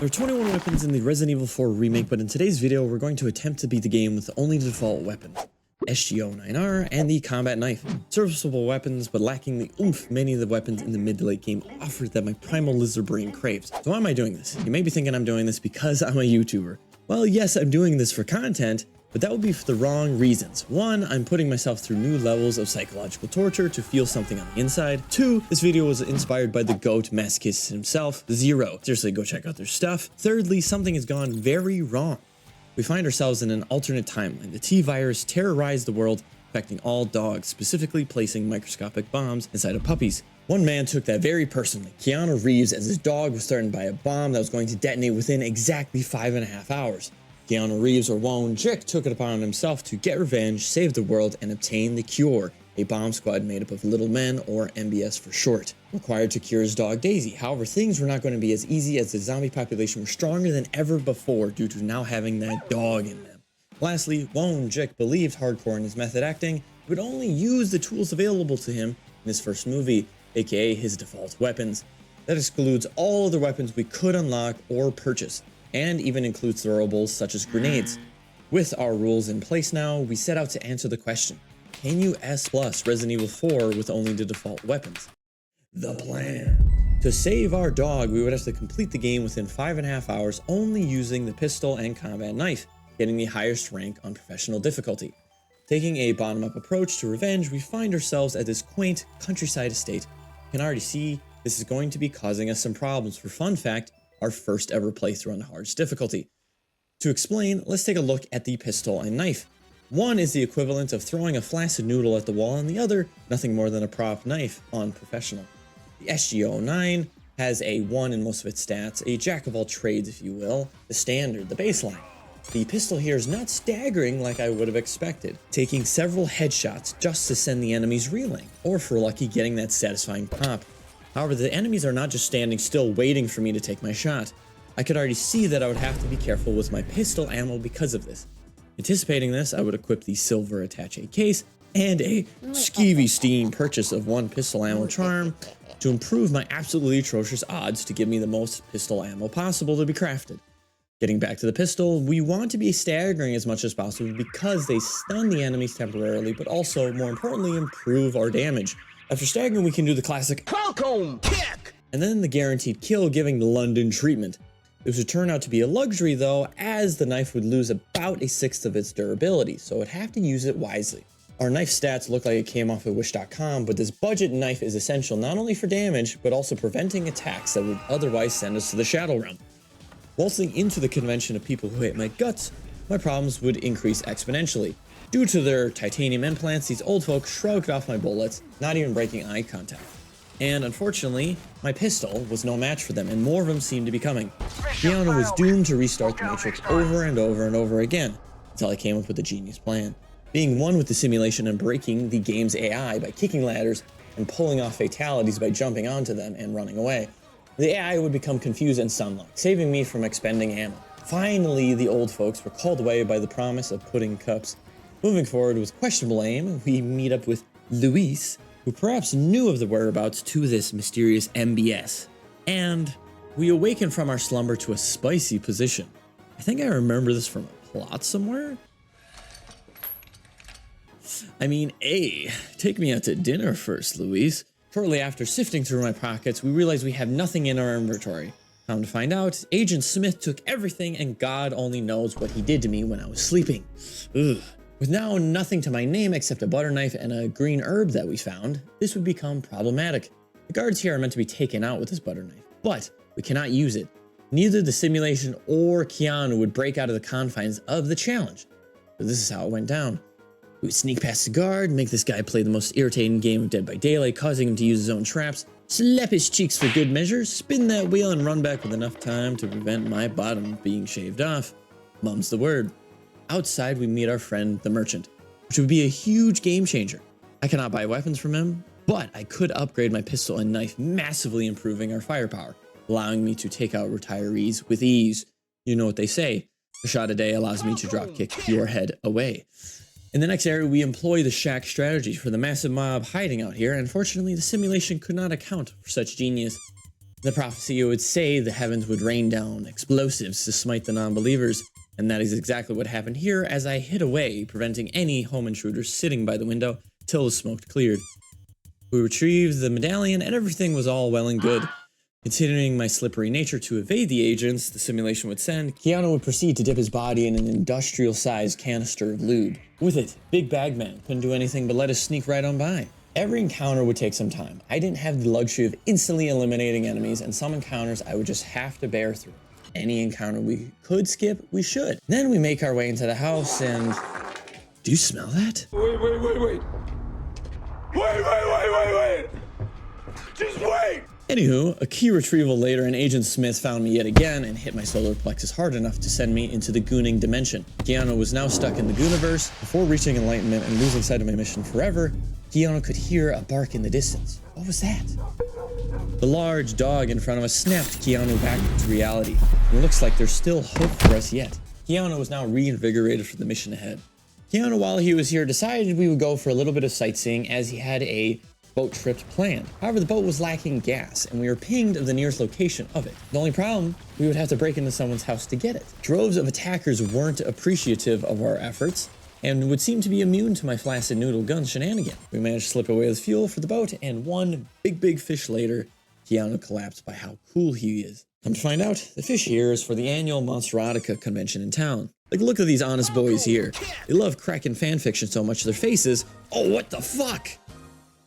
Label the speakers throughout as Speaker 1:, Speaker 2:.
Speaker 1: There are 21 weapons in the Resident Evil 4 remake, but in today's video we're going to attempt to beat the game with only the default weapons. SG-09R and the combat knife. Serviceable weapons, but lacking the oomph many of the weapons in the mid to late game offer that my primal lizard brain craves. So why am I doing this? You may be thinking I'm doing this because I'm a YouTuber. Well, yes, I'm doing this for content, but that would be for the wrong reasons. One, I'm putting myself through new levels of psychological torture to feel something on the inside. Two, this video was inspired by the GOAT masochist himself, Zero. Seriously, go check out their stuff. Thirdly, something has gone very wrong. We find ourselves in an alternate timeline. The T-virus terrorized the world, affecting all dogs, specifically placing microscopic bombs inside of puppies. One man took that very personally, Keanu Reeves, as his dog was threatened by a bomb that was going to detonate within exactly 5.5 hours. Keanu Reeves, or Ulric, took it upon himself to get revenge, save the world, and obtain the cure, a bomb squad made up of little men, or MBS for short, required to cure his dog Daisy. However, things were not going to be as easy as the zombie population were stronger than ever before due to now having that dog in them. Lastly, Ulric believed hardcore in his method acting, but would only use the tools available to him in his first movie, aka his default weapons. That excludes all other weapons we could unlock or purchase, and even includes throwables such as grenades. With our rules in place now, we set out to answer the question, can you S+ Resident Evil 4 with only the default weapons? The plan. To save our dog, we would have to complete the game within 5.5 hours only using the pistol and combat knife, getting the highest rank on professional difficulty. Taking a bottom-up approach to revenge, we find ourselves at this quaint countryside estate. You can already see this is going to be causing us some problems. For fun fact, our first ever playthrough on the hardest difficulty. To explain, let's take a look at the pistol and knife. One is the equivalent of throwing a flaccid noodle at the wall, and the other, nothing more than a prop knife on professional. The SG-09 has a 1 in most of its stats, a jack of all trades if you will, the standard, the baseline. The pistol here is not staggering like I would have expected, taking several headshots just to send the enemies reeling, or for lucky getting that satisfying pop. However, the enemies are not just standing still waiting for me to take my shot. I could already see that I would have to be careful with my pistol ammo because of this. Anticipating this, I would equip the silver attaché case and a skeevy steam purchase of 1 pistol ammo charm to improve my absolutely atrocious odds to give me the most pistol ammo possible to be crafted. Getting back to the pistol, we want to be staggering as much as possible because they stun the enemies temporarily, but also, more importantly, improve our damage. After staggering, we can do the classic Falcon kick, and then the guaranteed kill, giving the London treatment. This would turn out to be a luxury though, as the knife would lose about 1/6 of its durability, so I'd have to use it wisely. Our knife stats look like it came off of wish.com, but this budget knife is essential not only for damage, but also preventing attacks that would otherwise send us to the Shadow Realm. Waltzing into the convention of people who hate my guts, my problems would increase exponentially. Due to their titanium implants, these old folks shrugged off my bullets, not even breaking eye contact. And unfortunately, my pistol was no match for them, and more of them seemed to be coming. Keanu was doomed to restart the Matrix over and over and over again, until I came up with a genius plan. Being one with the simulation and breaking the game's AI by kicking ladders and pulling off fatalities by jumping onto them and running away, the AI would become confused and stun-locked, saving me from expending ammo. Finally, the old folks were called away by the promise of pudding cups. Moving forward with questionable aim, we meet up with Luis, who perhaps knew of the whereabouts to this mysterious MBS. And we awaken from our slumber to a spicy position. I think I remember this from a plot somewhere. I mean, hey, take me out to dinner first, Luis. Shortly after sifting through my pockets, we realize we have nothing in our inventory. Come to find out, Agent Smith took everything, and God only knows what he did to me when I was sleeping. Ugh. With now nothing to my name except a butter knife and a green herb that we found, this would become problematic. The guards here are meant to be taken out with this butter knife, but we cannot use it. Neither the simulation or Keanu would break out of the confines of the challenge. So this is how it went down. We would sneak past the guard, make this guy play the most irritating game of Dead by Daylight, causing him to use his own traps, slap his cheeks for good measure, spin that wheel, and run back with enough time to prevent my bottom being shaved off. Mum's the word. Outside, we meet our friend, the merchant, which would be a huge game changer. I cannot buy weapons from him, but I could upgrade my pistol and knife, massively improving our firepower, allowing me to take out retirees with ease. You know what they say, a shot a day allows me to drop kick your head away. In the next area, we employ the shack strategy for the massive mob hiding out here. Unfortunately, the simulation could not account for such genius. The prophecy would say the heavens would rain down explosives to smite the non-believers, and that is exactly what happened here as I hid away, preventing any home intruders sitting by the window till the smoke cleared. We retrieved the medallion and everything was all well and good. Considering my slippery nature to evade the agents the simulation would send, Keanu would proceed to dip his body in an industrial-sized canister of lube. With it, Big Bag Man couldn't do anything but let us sneak right on by. Every encounter would take some time. I didn't have the luxury of instantly eliminating enemies, and some encounters I would just have to bear through. Any encounter we could skip, we should. Then we make our way into the house and... Do you smell that?
Speaker 2: Wait. Wait. Just wait.
Speaker 1: Anywho, a key retrieval later and Agent Smith found me yet again and hit my solar plexus hard enough to send me into the gooning dimension. Keanu was now stuck in the Gooniverse. Before reaching enlightenment and losing sight of my mission forever, Keanu could hear a bark in the distance. What was that? The large dog in front of us snapped Keanu back to reality. And it looks like there's still hope for us yet. Keanu was now reinvigorated for the mission ahead. Keanu, while he was here, decided we would go for a little bit of sightseeing as he had a boat trip planned. However, the boat was lacking gas and we were pinged of the nearest location of it. The only problem, we would have to break into someone's house to get it. Droves of attackers weren't appreciative of our efforts and would seem to be immune to my flaccid noodle gun shenanigan. We managed to slip away with fuel for the boat, and one big fish later, Keanu collapsed by how cool he is. Come to find out, the fish here is for the annual Monsterotica convention in town. Like, look at these honest boys here. They love cracking fanfiction so much their faces. Oh, what the fuck?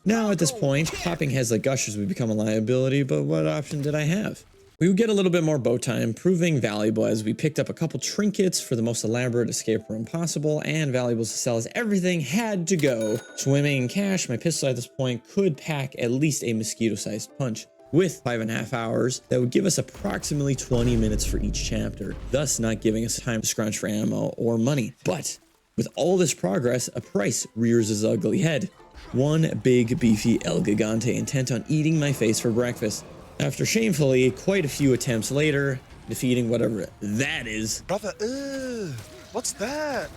Speaker 1: Now at this point, popping heads like gushers would become a liability, but what option did I have? We would get a little bit more boat time, proving valuable as we picked up a couple trinkets for the most elaborate escape room possible, and valuables to sell as everything had to go. Swimming in cash, my pistol at this point could pack at least a mosquito-sized punch. With 5.5 hours, that would give us approximately 20 minutes for each chapter, thus not giving us time to scrounge for ammo or money. But with all this progress, a price rears its ugly head. One big beefy El Gigante intent on eating my face for breakfast. After shamefully quite a few attempts later, defeating whatever that is.
Speaker 2: Brother, what's that?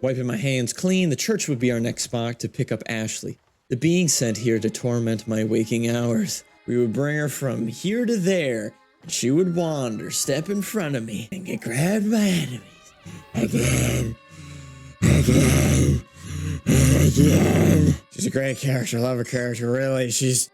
Speaker 1: Wiping my hands clean, the church would be our next spot to pick up Ashley, the being sent here to torment my waking hours. We would bring her from here to there, and she would wander, step in front of me, and get grabbed by enemies. Again. She's a great character, love her character, really. She's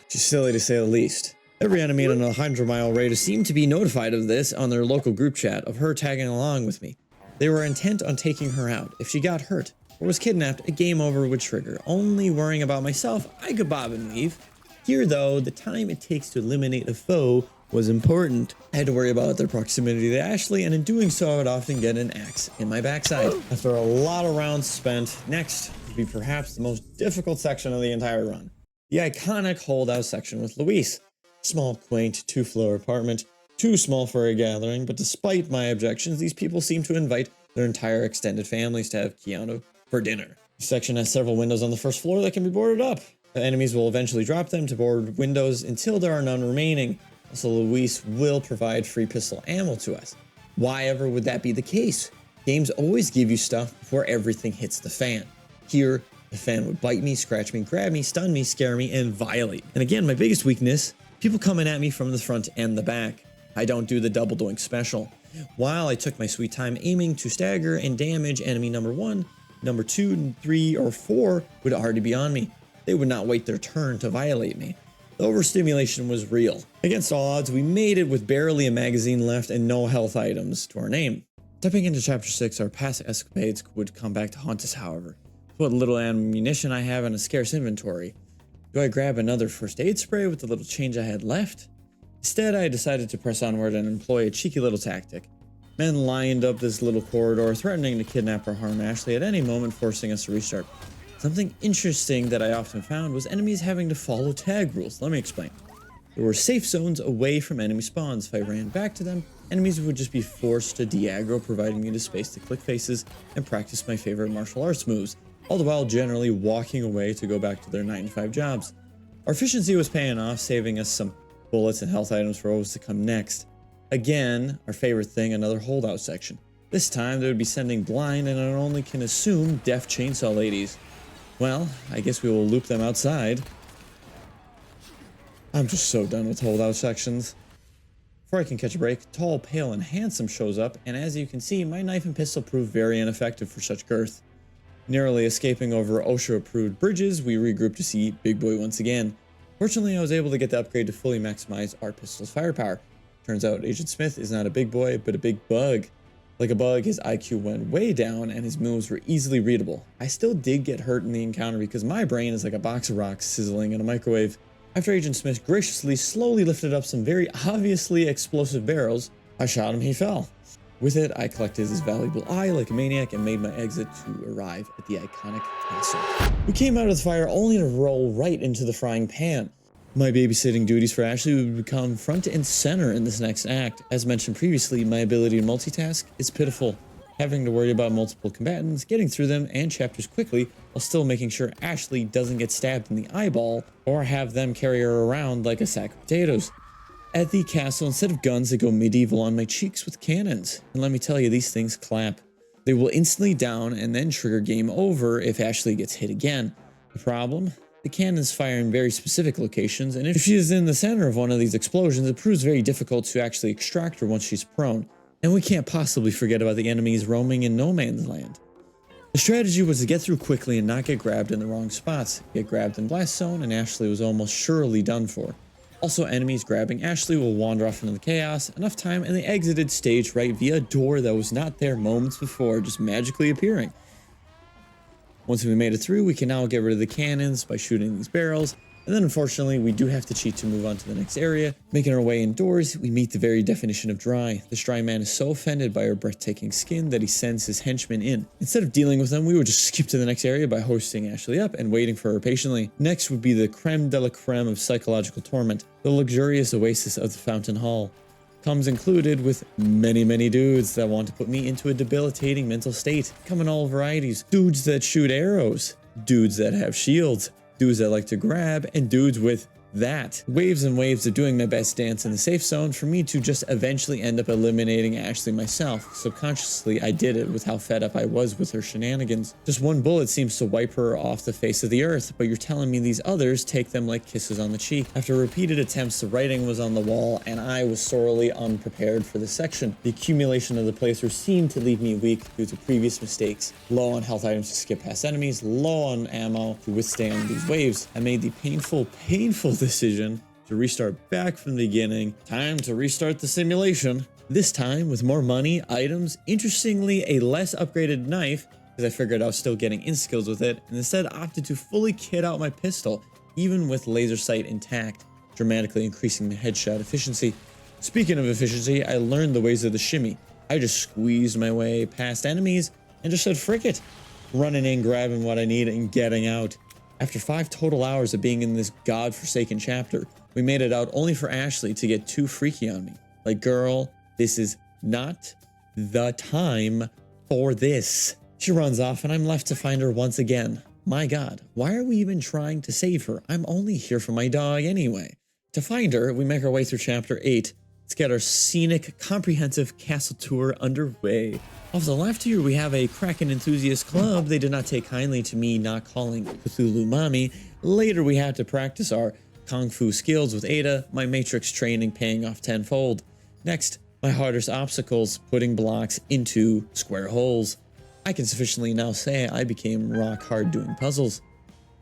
Speaker 1: silly to say the least. Every enemy in an 100-mile radius seemed to be notified of this on their local group chat of her tagging along with me. They were intent on taking her out. If she got hurt or was kidnapped, a game over would trigger. Only worrying about myself, I could bob and weave. Here, though, the time it takes to eliminate a foe was important. I had to worry about their proximity to Ashley, and in doing so, I would often get an axe in my backside. After a lot of rounds spent, next would be perhaps the most difficult section of the entire run. The iconic holdout section with Luis. Small, quaint, 2-floor apartment, too small for a gathering, but despite my objections, these people seem to invite their entire extended families to have Keanu for dinner. The section has several windows on the first floor that can be boarded up. The enemies will eventually drop them to board windows until there are none remaining. So Luis will provide free pistol ammo to us. Why ever would that be the case? Games always give you stuff before everything hits the fan. Here, the fan would bite me, scratch me, grab me, stun me, scare me, and violate. And again, my biggest weakness, people coming at me from the front and the back. I don't do the double doink special. While I took my sweet time aiming to stagger and damage enemy number 1, number 2, 3, or 4 would already be on me. They would not wait their turn to violate me. The overstimulation was real. Against all odds, we made it with barely a magazine left and no health items to our name. Stepping into Chapter 6, our past escapades would come back to haunt us, however. What little ammunition I have in a scarce inventory. Do I grab another first aid spray with the little change I had left? Instead, I decided to press onward and employ a cheeky little tactic. Men lined up this little corridor, threatening to kidnap or harm Ashley at any moment, forcing us to restart. Something interesting that I often found was enemies having to follow tag rules. Let me explain. There were safe zones away from enemy spawns. If I ran back to them, enemies would just be forced to de-aggro, providing me the space to click faces and practice my favorite martial arts moves, all the while generally walking away to go back to their 9-to-5 jobs. Our efficiency was paying off, saving us some bullets and health items for what was to come next. Again, our favorite thing, another holdout section. This time they would be sending blind and I only can assume deaf chainsaw ladies. Well, I guess we will loop them outside. I'm just so done with holdout sections. Before I can catch a break, Tall, Pale, and Handsome shows up, and as you can see, my knife and pistol prove very ineffective for such girth. Narrowly escaping over OSHA-approved bridges, we regroup to see Big Boy once again. Fortunately, I was able to get the upgrade to fully maximize our pistol's firepower. Turns out Agent Smith is not a big boy, but a big bug. Like a bug, his IQ went way down and his moves were easily readable. I still did get hurt in the encounter because my brain is like a box of rocks sizzling in a microwave. After Agent Smith graciously slowly lifted up some very obviously explosive barrels, I shot him, he fell. With it, I collected his valuable eye like a maniac and made my exit to arrive at the iconic castle. We came out of the fire only to roll right into the frying pan. My babysitting duties for Ashley would become front and center in this next act. As mentioned previously, my ability to multitask is pitiful. Having to worry about multiple combatants, getting through them and chapters quickly, while still making sure Ashley doesn't get stabbed in the eyeball, or have them carry her around like a sack of potatoes. At the castle, instead of guns, they go medieval on my cheeks with cannons. And let me tell you, these things clap. They will instantly down and then trigger game over if Ashley gets hit again. The problem? The cannons fire in very specific locations, and if she is in the center of one of these explosions, it proves very difficult to actually extract her once she's prone. And we can't possibly forget about the enemies roaming in no man's land. The strategy was to get through quickly and not get grabbed in the wrong spots. Get grabbed in blast zone and Ashley was almost surely done for. Also, enemies grabbing Ashley will wander off into the chaos, enough time and they exited stage right via a door that was not there moments before, just magically appearing. Once we made it through, we can now get rid of the cannons by shooting these barrels, and then unfortunately we do have to cheat to move on to the next area. Making our way indoors, we meet the very definition of dry. This dry man is so offended by her breathtaking skin that he sends his henchmen in. Instead of dealing with them, we would just skip to the next area by hoisting Ashley up and waiting for her patiently. Next would be the creme de la creme of psychological torment, the luxurious oasis of the Fountain Hall. Comes included with many dudes that want to put me into a debilitating mental state. Come in all varieties. Dudes that shoot arrows, dudes that have shields, dudes that like to grab, and dudes with that. Waves and waves of doing my best dance in the safe zone for me to just eventually end up eliminating Ashley myself. Subconsciously, I did it with how fed up I was with her shenanigans. Just one bullet seems to wipe her off the face of the earth, but you're telling me these others take them like kisses on the cheek. After repeated attempts, the writing was on the wall, and I was sorely unprepared for this section. The accumulation of the playthrough seemed to leave me weak due to previous mistakes. Low on health items to skip past enemies, low on ammo to withstand these waves. I made the painful decision to restart back from the beginning. Time to restart the simulation. This time with more money, items, interestingly a less upgraded knife, because I figured I was still getting insta-kills with it, and instead opted to fully kit out my pistol, even with laser sight intact, dramatically increasing the headshot efficiency. Speaking of efficiency, I learned the ways of the shimmy. I just squeezed my way past enemies and just said frick it, running in, grabbing what I need, and getting out. After 5 total hours of being in this godforsaken chapter, we made it out only for Ashley to get too freaky on me. Like, girl, this is not the time for this. She runs off and I'm left to find her once again. My god, why are we even trying to save her? I'm only here for my dog anyway. To find her, we make our way through chapter 8. Let's get our scenic, comprehensive castle tour underway. Off the left here, we have a Kraken enthusiast club. They did not take kindly to me not calling Cthulhu Mommy. Later, we had to practice our Kung Fu skills with Ada, my Matrix training paying off tenfold. Next, my hardest obstacles, putting blocks into square holes. I can sufficiently now say I became rock hard doing puzzles.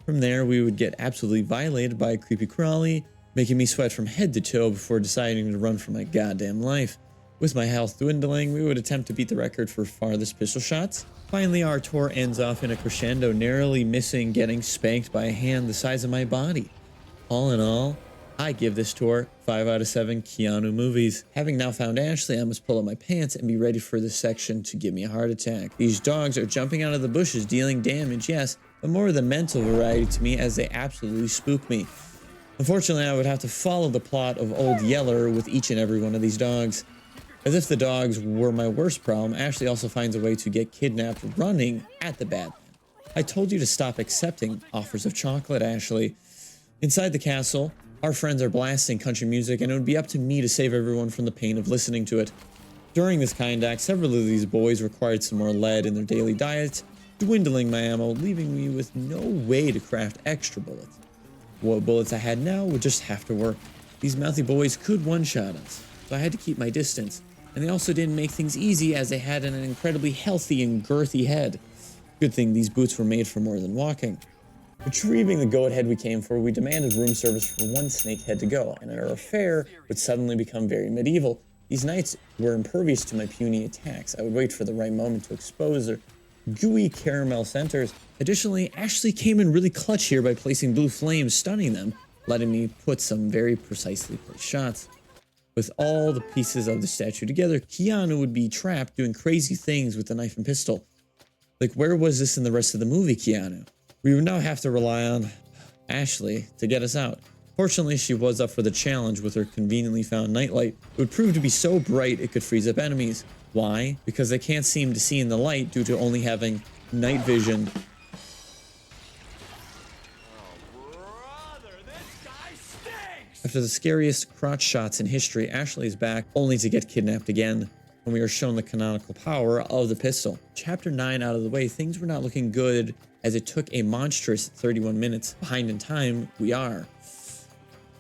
Speaker 1: From there, we would get absolutely violated by a creepy crawly, making me sweat from head to toe before deciding to run for my goddamn life. With my health dwindling, we would attempt to beat the record for farthest pistol shots. Finally, our tour ends off in a crescendo, narrowly missing getting spanked by a hand the size of my body. All in all, I give this tour 5 out of 7 Keanu movies. Having now found Ashley, I must pull up my pants and be ready for this section to give me a heart attack. These dogs are jumping out of the bushes, dealing damage, yes, but more of the mental variety to me as they absolutely spook me. Unfortunately, I would have to follow the plot of Old Yeller with each and every one of these dogs. As if the dogs were my worst problem, Ashley also finds a way to get kidnapped running at the bad man. I told you to stop accepting offers of chocolate, Ashley. Inside the castle, our friends are blasting country music, and it would be up to me to save everyone from the pain of listening to it. During this kind act, several of these boys required some more lead in their daily diet, dwindling my ammo, leaving me with no way to craft extra bullets. What bullets I had now would just have to work. These mouthy boys could one-shot us, so I had to keep my distance. And they also didn't make things easy as they had an incredibly healthy and girthy head. Good thing these boots were made for more than walking. Retrieving the goat head we came for, we demanded room service for one snake head to go, and our affair would suddenly become very medieval. These knights were impervious to my puny attacks. I would wait for the right moment to expose their gooey caramel centers. Additionally, Ashley came in really clutch here by placing blue flames, stunning them, letting me put some very precisely placed shots. With all the pieces of the statue together, Keanu would be trapped doing crazy things with the knife and pistol. Like, where was this in the rest of the movie, Keanu? We would now have to rely on Ashley to get us out. Fortunately, she was up for the challenge with her conveniently found nightlight. It would prove to be so bright it could freeze up enemies. Why? Because they can't seem to see in the light due to only having night vision. After the scariest crotch shots in history, Ashley is back, only to get kidnapped again, and we are shown the canonical power of the pistol. Chapter 9 out of the way, things were not looking good, as it took a monstrous 31 minutes. Behind in time, we are.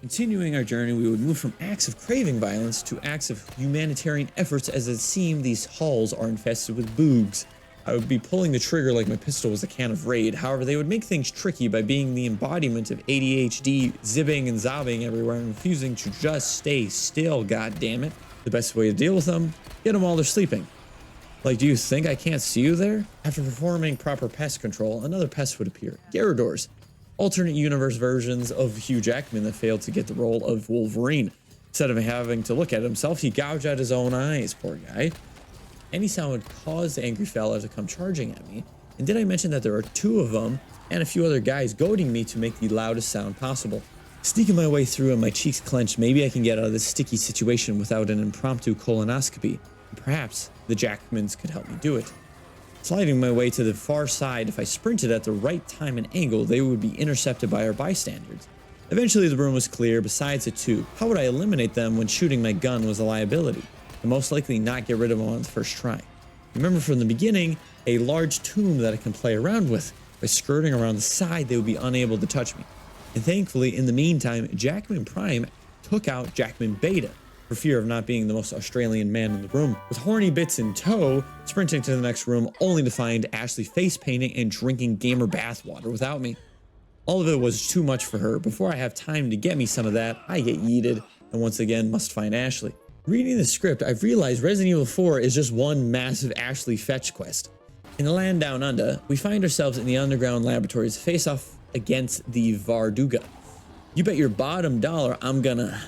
Speaker 1: Continuing our journey, we would move from acts of craving violence to acts of humanitarian efforts, as it seemed these halls are infested with boogs. I would be pulling the trigger like my pistol was a can of Raid. However, they would make things tricky by being the embodiment of ADHD, zibbing and zobbing everywhere and refusing to just stay still, goddammit. The best way to deal with them, get them while they're sleeping. Like, do you think I can't see you there? After performing proper pest control, another pest would appear. Gyarados. Alternate universe versions of Hugh Jackman that failed to get the role of Wolverine. Instead of having to look at himself, he gouged out his own eyes, poor guy. Any sound would cause the angry fella to come charging at me. And did I mention that there are 2 of them and a few other guys goading me to make the loudest sound possible? Sneaking my way through and my cheeks clenched, maybe I can get out of this sticky situation without an impromptu colonoscopy. And perhaps the Jackmans could help me do it. Sliding my way to the far side, if I sprinted at the right time and angle, they would be intercepted by our bystanders. Eventually the room was clear, besides the 2. How would I eliminate them when shooting my gun was a liability? And most likely not get rid of them on the first try. Remember from the beginning, a large tomb that I can play around with. By skirting around the side, they would be unable to touch me. And thankfully, in the meantime, Jackman Prime took out Jackman Beta, for fear of not being the most Australian man in the room. With horny bits in tow, sprinting to the next room only to find Ashley face painting and drinking gamer bathwater without me. All of it was too much for her. Before I have time to get me some of that, I get yeeted, and once again must find Ashley. Reading the script, I've realized Resident Evil 4 is just one massive Ashley fetch quest. In the land down under, we find ourselves in the underground laboratories face off against the Varduga. You bet your bottom dollar I'm gonna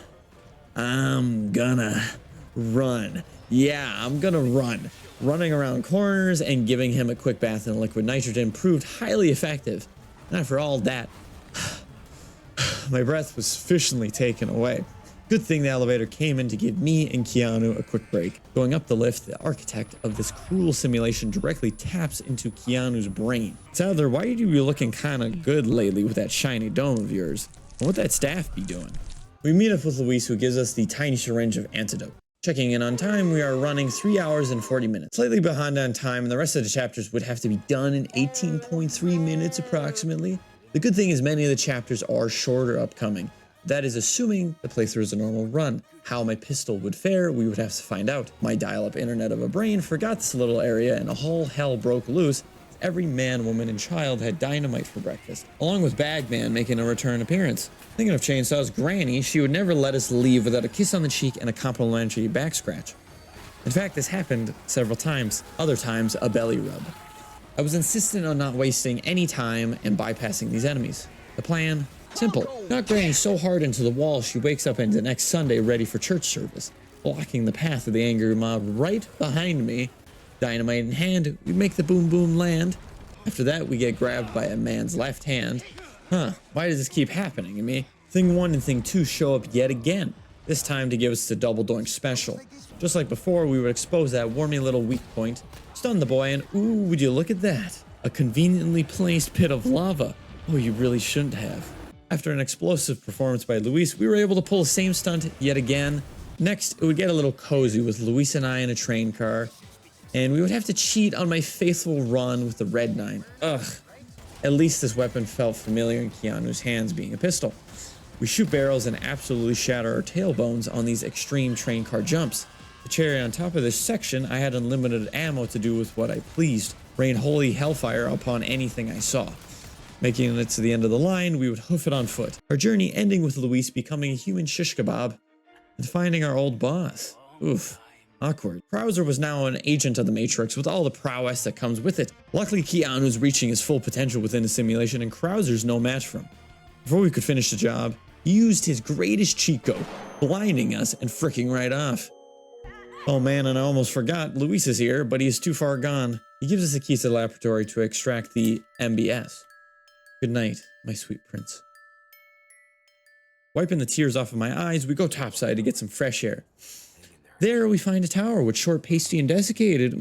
Speaker 1: run. Yeah, I'm gonna run. Running around corners and giving him a quick bath in liquid nitrogen proved highly effective. And after all that, my breath was sufficiently taken away. Good thing the elevator came in to give me and Keanu a quick break. Going up the lift, the architect of this cruel simulation directly taps into Keanu's brain. Sadler, why are you looking kinda good lately with that shiny dome of yours? And what that staff be doing? We meet up with Luis, who gives us the tiny syringe of antidote. Checking in on time, we are running 3 hours and 40 minutes. Slightly behind on time, and the rest of the chapters would have to be done in 18.3 minutes approximately. The good thing is many of the chapters are shorter upcoming. That is assuming the playthrough is a normal run. How my pistol would fare, we would have to find out. My dial-up internet of a brain forgot this little area and a whole hell broke loose. Every man, woman, and child had dynamite for breakfast, along with Bagman making a return appearance. Thinking of Chainsaw's granny, she would never let us leave without a kiss on the cheek and a complimentary back scratch. In fact, this happened several times, other times a belly rub. I was insistent on not wasting any time and bypassing these enemies. The plan? Simple. Knock Granny so hard into the wall she wakes up into next Sunday ready for church service, blocking the path of the angry mob right behind me. Dynamite in hand, we make the boom boom land. After that, we get grabbed by a man's left hand. Why does this keep happening to me? Thing 1 and Thing 2 show up yet again, this time to give us the double doink special. Just like before, we would expose that wormy little weak point, stun the boy, and ooh, would you look at that? A conveniently placed pit of lava. Oh, you really shouldn't have. After an explosive performance by Luis, we were able to pull the same stunt yet again. Next, it would get a little cozy with Luis and I in a train car, and we would have to cheat on my faithful run with the Red 9. Ugh. At least this weapon felt familiar in Keanu's hands, being a pistol. We shoot barrels and absolutely shatter our tailbones on these extreme train car jumps. The cherry on top of this section, I had unlimited ammo to do with what I pleased, rain holy hellfire upon anything I saw. Making it to the end of the line, we would hoof it on foot. Our journey ending with Luis becoming a human shish kebab and finding our old boss. Oof. Awkward. Krauser was now an agent of the Matrix with all the prowess that comes with it. Luckily, Keanu's reaching his full potential within the simulation, and Krauser's no match for him. Before we could finish the job, he used his greatest cheat code, blinding us and fricking right off. Oh man, and I almost forgot, Luis is here, but he is too far gone. He gives us the keys to the laboratory to extract the MBS. Good night, my sweet prince. Wiping the tears off of my eyes, we go topside to get some fresh air. There we find a tower with short, pasty, and desiccated.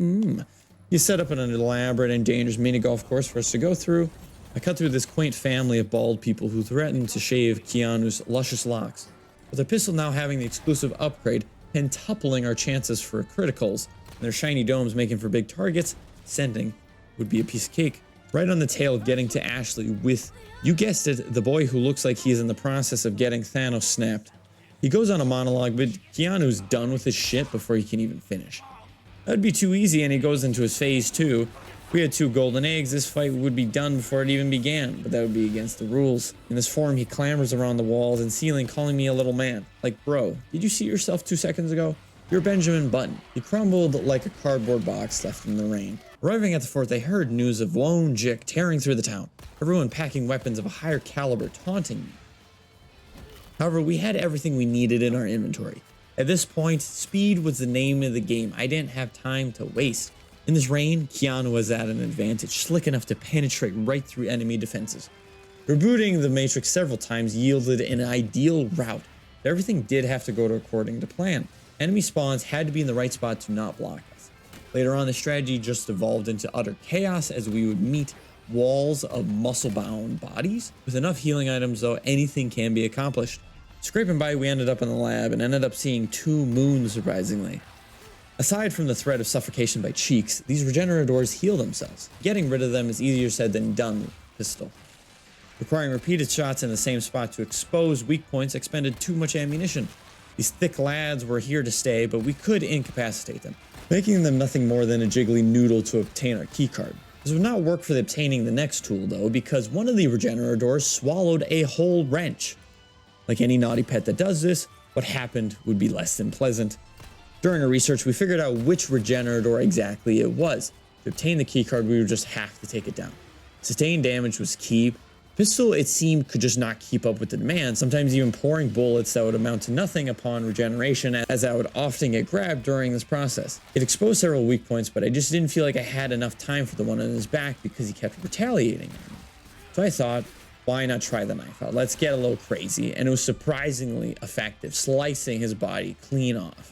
Speaker 1: You set up an elaborate and dangerous mini golf course for us to go through. I cut through this quaint family of bald people who threaten to shave Keanu's luscious locks. With the pistol now having the exclusive upgrade, pentupling our chances for criticals, and their shiny domes making for big targets, sending would be a piece of cake. Right on the tail of getting to Ashley with, you guessed it, the boy who looks like he is in the process of getting Thanos snapped. He goes on a monologue, but Keanu's done with his shit before he can even finish. That'd be too easy, and he goes into his phase 2. If we had 2 golden eggs, this fight would be done before it even began, but that would be against the rules. In this form, he clambers around the walls and ceiling, calling me a little man. Like, bro, did you see yourself 2 seconds ago? You're Benjamin Button. He crumbled like a cardboard box left in the rain. Arriving at the fort, they heard news of lone Jick tearing through the town, everyone packing weapons of a higher caliber, taunting me. However, we had everything we needed in our inventory. At this point, speed was the name of the game. I didn't have time to waste. In this rain, Keanu was at an advantage, slick enough to penetrate right through enemy defenses. Rebooting the Matrix several times yielded an ideal route. Everything did have to go according to plan. Enemy spawns had to be in the right spot to not block us. Later on, the strategy just evolved into utter chaos as we would meet walls of muscle-bound bodies. With enough healing items, though, anything can be accomplished. Scraping by, we ended up in the lab and ended up seeing 2 moons, surprisingly. Aside from the threat of suffocation by cheeks, these regenerators heal themselves. Getting rid of them is easier said than done with a pistol. Requiring repeated shots in the same spot to expose weak points expended too much ammunition. These thick lads were here to stay, but we could incapacitate them, making them nothing more than a jiggly noodle to obtain our keycard. This would not work for obtaining the next tool, though, because one of the regenerators swallowed a whole wrench. Like any naughty pet that does this, what happened would be less than pleasant. During our research, we figured out which regenerator exactly it was. To obtain the keycard, we would just have to take it down. Sustained damage was key. Pistol, it seemed, could just not keep up with the demand, sometimes even pouring bullets that would amount to nothing upon regeneration, as I would often get grabbed during this process. It exposed several weak points, but I just didn't feel like I had enough time for the one on his back because he kept retaliating on me. So I thought, why not try the knife out? Let's get a little crazy, and it was surprisingly effective, slicing his body clean off.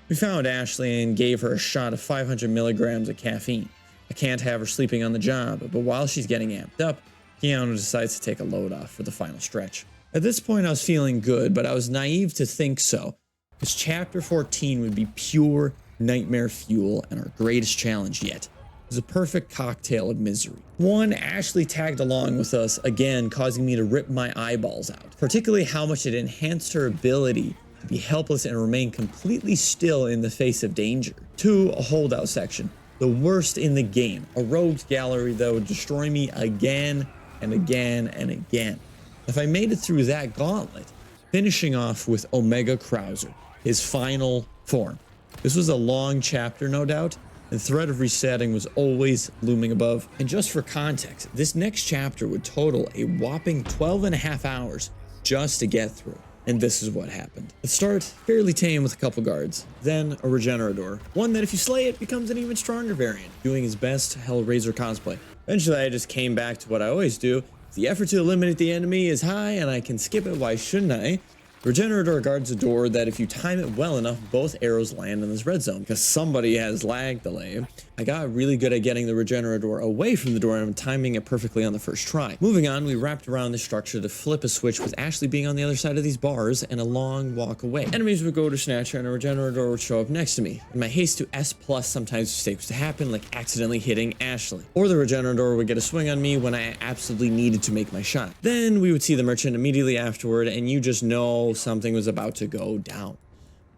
Speaker 1: We found Ashley and gave her a shot of 500 milligrams of caffeine. I can't have her sleeping on the job, but while she's getting amped up, Keanu decides to take a load off for the final stretch. At this point, I was feeling good, but I was naive to think so, because Chapter 14 would be pure nightmare fuel and our greatest challenge yet. It was a perfect cocktail of misery. One, Ashley tagged along with us again, causing me to rip my eyeballs out, particularly how much it enhanced her ability to be helpless and remain completely still in the face of danger. 2, a holdout section, the worst in the game, a rogues gallery that would destroy me again and again and again. If I made it through that gauntlet, finishing off with Omega Krauser, his final form. This was a long chapter, no doubt, and the threat of resetting was always looming above. And just for context, this next chapter would total a whopping 12.5 hours just to get through. And this is what happened. Let's start fairly tame with a couple guards, then a regenerator, one that if you slay it becomes an even stronger variant, doing his best Hellraiser cosplay. Eventually I just came back to what I always do. If the effort to eliminate the enemy is high and I can skip it, why shouldn't I? The Regenerator guards a door that if you time it well enough, both arrows land in this red zone. Because somebody has lag delay, I got really good at getting the Regenerator away from the door and I'm timing it perfectly on the first try. Moving on, we wrapped around the structure to flip a switch with Ashley being on the other side of these bars and a long walk away. Enemies would go to snatch her and a Regenerator would show up next to me. In my haste to S+, sometimes mistakes would happen, like accidentally hitting Ashley. Or the Regenerator would get a swing on me when I absolutely needed to make my shot. Then we would see the merchant immediately afterward and you just know something was about to go down.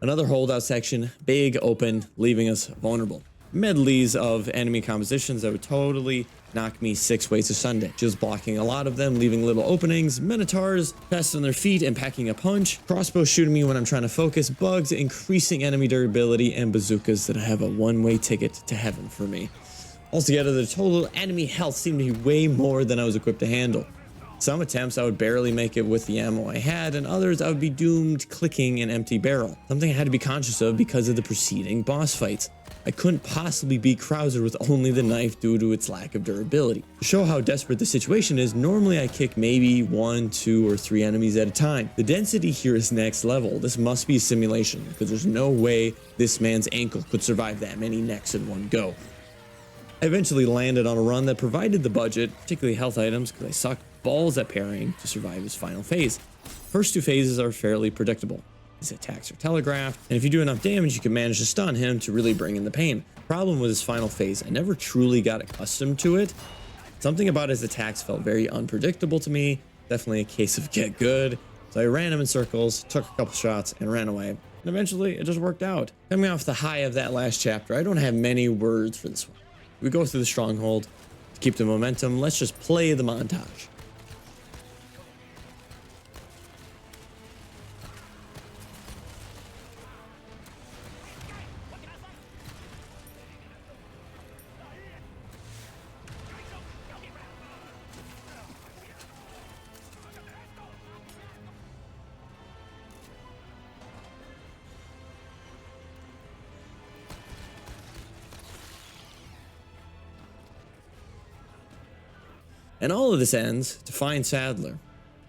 Speaker 1: Another holdout section, big open, leaving us vulnerable. Medleys of enemy compositions that would totally knock me 6 ways to Sunday. Just blocking a lot of them, leaving little openings, minotaurs fast on their feet and packing a punch, crossbows shooting me when I'm trying to focus, bugs increasing enemy durability, and bazookas that have a one-way ticket to heaven for me. Altogether, the total enemy health seemed to be way more than I was equipped to handle. Some attempts I would barely make it with the ammo I had, and others I would be doomed clicking an empty barrel. Something I had to be conscious of because of the preceding boss fights. I couldn't possibly beat Krauser with only the knife due to its lack of durability. To show how desperate the situation is, normally I kick maybe 1, 2, or 3 enemies at a time. The density here is next level. This must be a simulation, because there's no way this man's ankle could survive that many necks in one go. I eventually landed on a run that provided the budget, particularly health items, because I sucked balls at parrying to survive his final phase. First 2 phases are fairly predictable. His attacks are telegraphed, and if you do enough damage, you can manage to stun him to really bring in the pain. Problem with his final phase, I never truly got accustomed to it. Something about his attacks felt very unpredictable to me, definitely a case of get good. So I ran him in circles, took a couple shots, and ran away. And eventually, it just worked out. Coming off the high of that last chapter, I don't have many words for this one. We go through the stronghold. To keep the momentum, let's just play the montage. And all of this ends to find Sadler.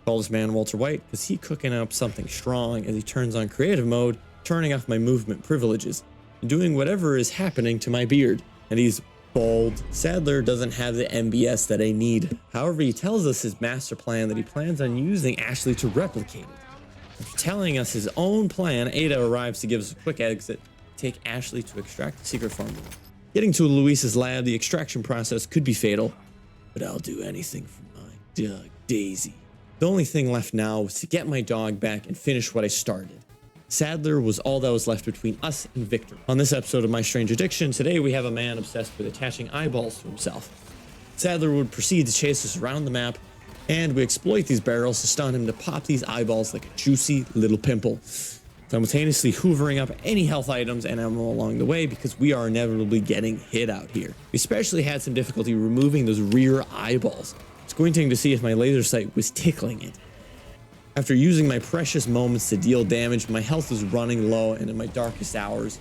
Speaker 1: Call this man Walter White because he's cooking up something strong as he turns on creative mode, turning off my movement privileges, and doing whatever is happening to my beard. And he's bald. Sadler doesn't have the MBS that I need. However, he tells us his master plan that he plans on using Ashley to replicate it. After telling us his own plan, Ada arrives to give us a quick exit, take Ashley to extract the secret formula. Getting to Luis's lab, the extraction process could be fatal, but I'll do anything for my dog, Daisy. The only thing left now was to get my dog back and finish what I started. Sadler was all that was left between us and Victor. On this episode of My Strange Addiction, today we have a man obsessed with attaching eyeballs to himself. Sadler would proceed to chase us around the map, and we exploit these barrels to stun him to pop these eyeballs like a juicy little pimple, simultaneously hoovering up any health items and ammo along the way because we are inevitably getting hit out here. We especially had some difficulty removing those rear eyeballs, squinting to see if my laser sight was tickling it. After using my precious moments to deal damage, my health was running low, and in my darkest hours,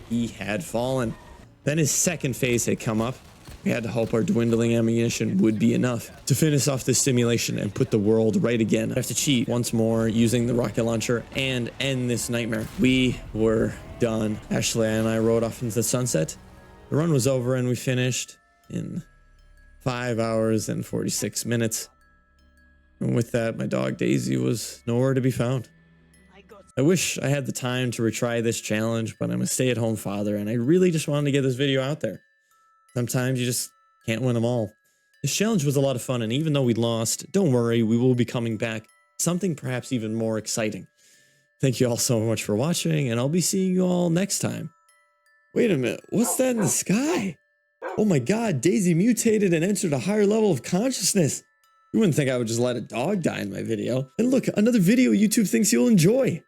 Speaker 1: he had fallen. Then his second phase had come up. We had to hope our dwindling ammunition would be enough to finish off this simulation and put the world right again. I have to cheat once more using the rocket launcher and end this nightmare. We were done. Ashley and I rode off into the sunset. The run was over and we finished in 5 hours and 46 minutes. And with that, my dog Daisy was nowhere to be found. I wish I had the time to retry this challenge, but I'm a stay-at-home father and I really just wanted to get this video out there. Sometimes you just can't win them all. This challenge was a lot of fun, and even though we lost, don't worry, we will be coming back. Something perhaps even more exciting. Thank you all so much for watching, and I'll be seeing you all next time. Wait a minute, what's that in the sky? Oh my god, Daisy mutated and entered a higher level of consciousness. You wouldn't think I would just let a dog die in my video. And look, another video YouTube thinks you'll enjoy.